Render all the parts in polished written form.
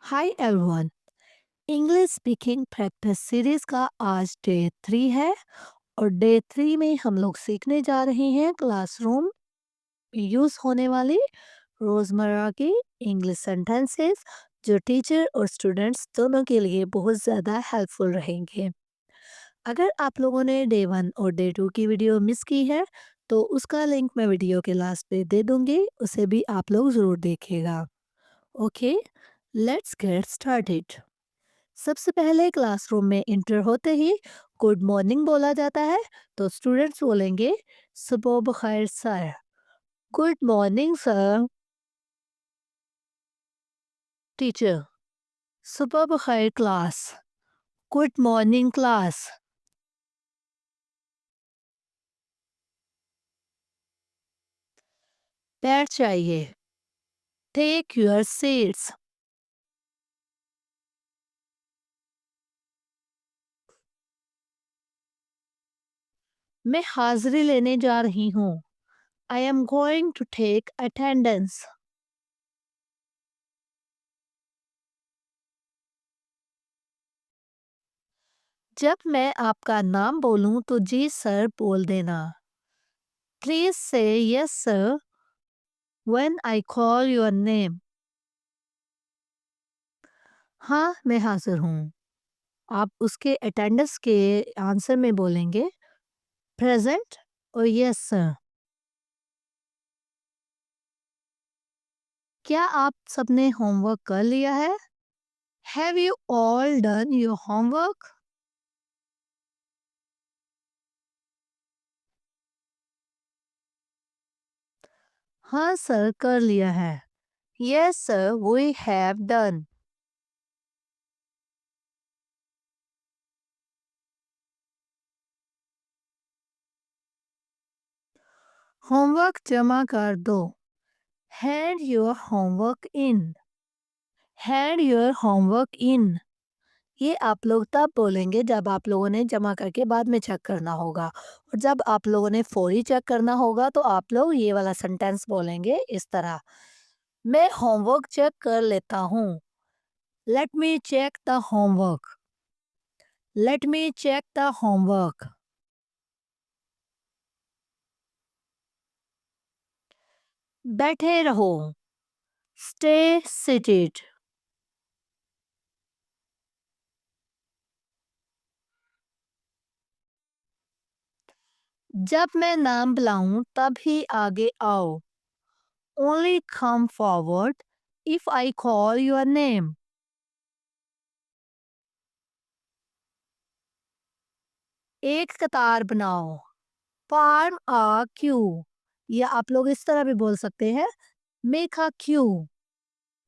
Hi everyone. English speaking practice series का आज day 3 है और डे 3 में हम लोग सीखने जा रहे हैं क्लासरूम में यूज होने वाली रोजमर्रा की इंग्लिश सेंटेंसेस जो टीचर और स्टूडेंट्स दोनों के लिए बहुत ज़्यादा हेल्पफुल रहेंगे। अगर आप लोगों ने डे 1 और डे 2 की वीडियो मिस की है तो उसका लिंक मैं वीडियो के लास्ट पे दे दूंगी, उसे भी आप लोग ज़रूर देखिएगा। Okay, let's get started. सबसे पहले क्लासरूम में इंटर होते ही गुड मॉर्निंग बोला जाता है, तो स्टूडेंट्स बोलेंगे सुबह बखैर sir. Good morning sir. Teacher सुबह बखैर क्लास। Good morning class. बैठ जाइए। Take your seats. मैं हाजिरी लेने जा रही हूँ। I am going to take attendance. जब मैं आपका नाम बोलूं तो जी सर बोल देना। प्लीज से yes sir when I call your name. हाँ, मैं हाजिर हूँ। आप उसके अटेंडेंस के आंसर में बोलेंगे प्रेजेंट और यस सर। क्या आप सबने होमवर्क कर लिया है? Have you all done your homework? हाँ सर, कर लिया है। Yes sir, we have done. Homework जमा कर दो। Hand your homework in. Hand your homework in. ये आप लोग तब बोलेंगे जब आप लोगों ने जमा करके बाद में चेक करना होगा, और जब आप लोगों ने फौरी चेक करना होगा तो आप लोग ये वाला सेंटेंस बोलेंगे इस तरह। मैं होमवर्क चेक कर लेता हूँ। Let me check the homework. Let me check the homework. बैठे रहो। Stay seated. जब मैं नाम बुलाऊं तभी आगे आओ। Only come forward if I call your name. एक कतार बनाओ। Form a queue. या आप लोग इस तरह भी बोल सकते हैं, मेक अ क्यू।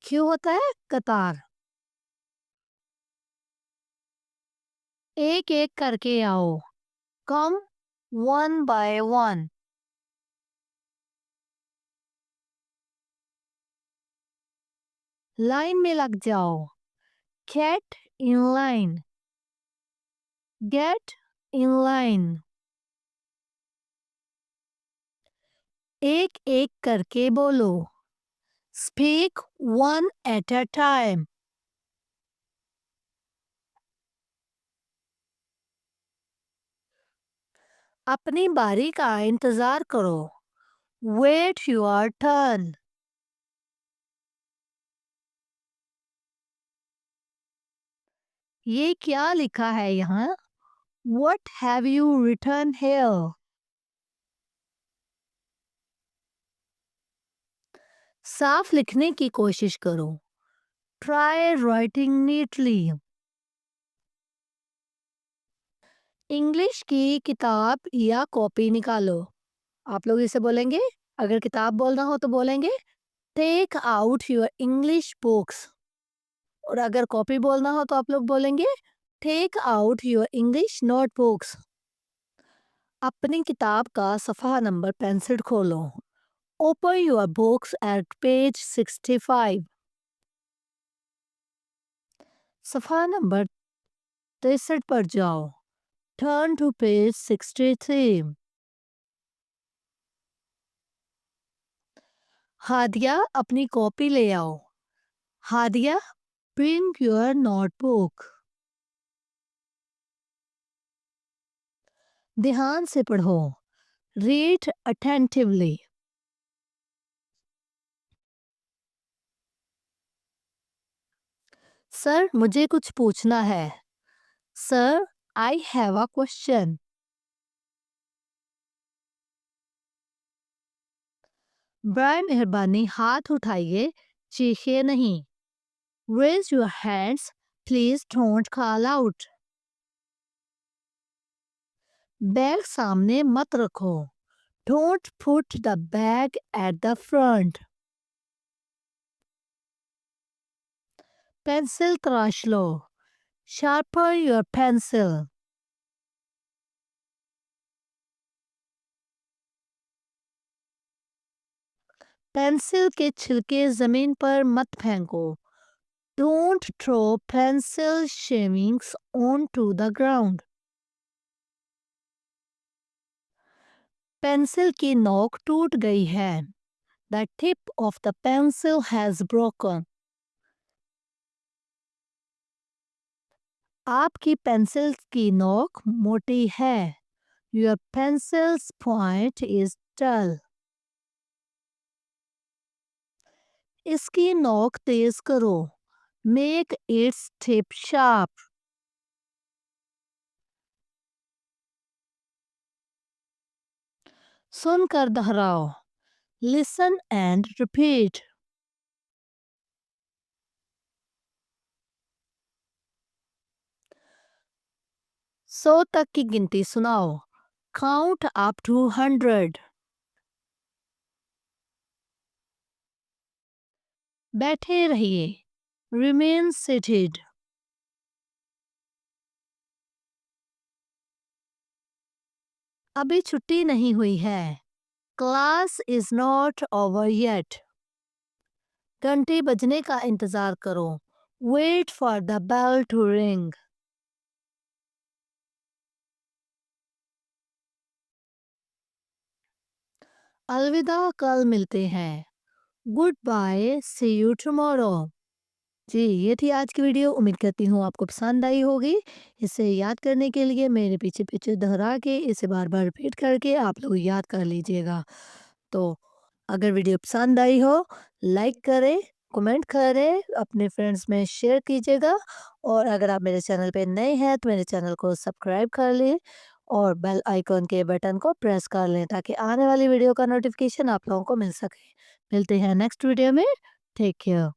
क्यू होता है कतार। एक एक करके आओ। Come one by one. Line में लग जाओ। Get in line. Get in line. एक एक करके बोलो। Speak one at a time. अपनी बारी का इंतजार करो। Wait your turn. ये क्या लिखा है यहाँ? What have you written here? साफ लिखने की कोशिश करो। Try writing neatly. इंग्लिश की किताब या कॉपी निकालो। आप लोग इसे बोलेंगे, अगर किताब बोलना हो तो बोलेंगे take out your English books, और अगर कॉपी बोलना हो तो आप लोग बोलेंगे take out your English notebooks. अपनी किताब का सफ़ा नंबर पेंसिल खोलो। Open your books at page 65। सफ़ा नंबर 63 पर जाओ। Turn to page 63। हादिया, अपनी कॉपी ले आओ। Hadiya, Bring your notebook. ध्यान से पढ़ो. Read attentively. सर, मुझे कुछ पूछना है. Sir, I have a question. बराए मेहरबानी हाथ उठाइए, चीखिए नहीं. Raise your hands, please don't call out. Bag सामने मत रखो. Don't put the bag at the front. Pencil तराश लो. Sharpen your pencil. पेंसिल के छिलके जमीन पर मत फेंको. Don't throw pencil shavings onto the ground. Pencil की नोक टूट गई है. The tip of the pencil has broken. आपकी पेंसिल की नोक मोटी है. Your pencil's point is dull. इसकी नोक तेज करो. Make its tip sharp. सुनकर दोहराओ. Listen and repeat. सौ तक की गिनती सुनाओ. Count up to 100. बैठे रहिए. Remain seated. अभी छुट्टी नहीं हुई है. Class is not over yet. घंटी बजने का इंतजार करो. Wait for the bell to ring. अलविदा, कल मिलते हैं. Goodbye, see you tomorrow. जी, ये थी आज की वीडियो. उम्मीद करती हूँ आपको पसंद आई होगी. इसे याद करने के लिए मेरे पीछे पीछे दोहरा के इसे बार बार रिपीट करके आप लोग याद कर लीजिएगा. तो अगर वीडियो पसंद आई हो, लाइक करें, कमेंट करें, अपने फ्रेंड्स में शेयर कीजिएगा. और अगर आप मेरे चैनल पे नए हैं तो मेरे चैनल को सब्सक्राइब कर लें और बेल आइकॉन के बटन को प्रेस कर लें ताकि आने वाली वीडियो का नोटिफिकेशन आप लोगों को मिल सके. मिलते हैं नेक्स्ट वीडियो में. Take care.